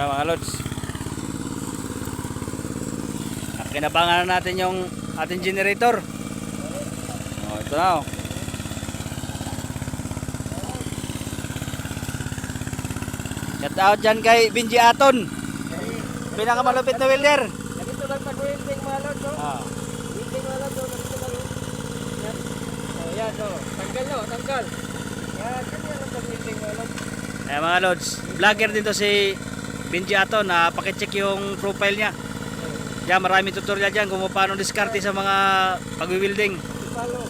Ayan mga lods. Kinabangan na natin yung ating generator. Oh, ito na oh. Shout out dyan kay Benji Aton. Pinakamalupit na welder. Ganito lang pag-welding mga lods, no? Ah. Welding mga lods, no? Ganito lang, no? Yan. Oh, yan, no? Tanggal, no? Tanggal. Yan, ganyan lang pag-welding mga lods. Ayan mga lods. Vlogger din to si Benji Aton. Pakicheck yung profile niya. Diyan, maraming tutorial dyan kung paano diskarte sa mga pag-wielding. Ipalo.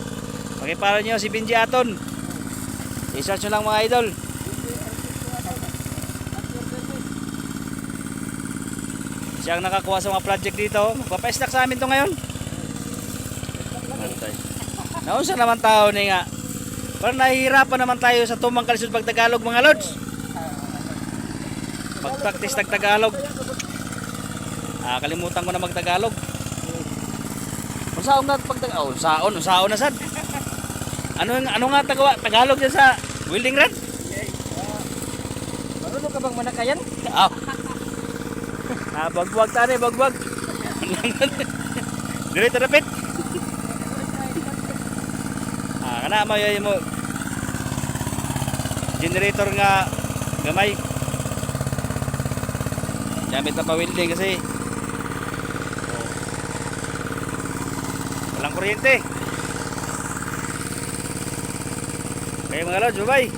Pakipalo nyo si Benji Aton. I-search nyo lang mga idol. Siya ang nakakuha sa mga project dito. Magpapa-stack sa amin to ngayon. Naunsa naman tao ni nga. Parang nahihirapan naman tayo sa tumang kalisod pag Tagalog mga lods. Mag-practice ng Tagalog. Kalimutan ko na mag-Tagalog. Unsaon nga pag Tagalog? Unsaon na sad. Ano nga Tagalog diyan sa welding rod? Marunong ka bang manakayan? Bagwag tani, bagwag. Diretso rapit. Kana mo generator nga gamay. Gamit na pa-welding kasi walang kuryente. Okay mga lods, bye-bye.